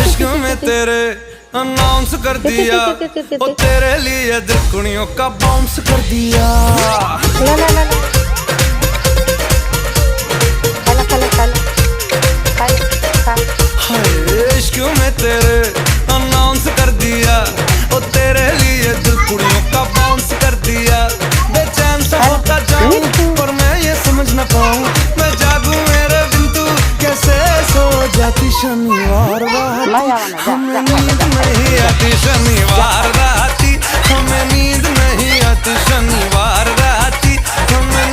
इश्क में तेरे अनाउंस कर दिया, वो तेरे लिए दिलकुड़ियों का बाउंस कर दिया। ला ला ला ला काला काला काला काला हाय इश्क में तेरे अनाउंस कर दिया, वो तेरे लिए दिलकुड़ियों का बाउंस कर दिया। बेचैन सा होता जाऊं पर मैं ये समझ न पाऊं, मैं जागूं मेरे बिन तू कैसे सो जाती। शनिवार रात हमें नींद नहीं आती, शनिवार रात हमें नींद नहीं आती, शनिवार रात हमें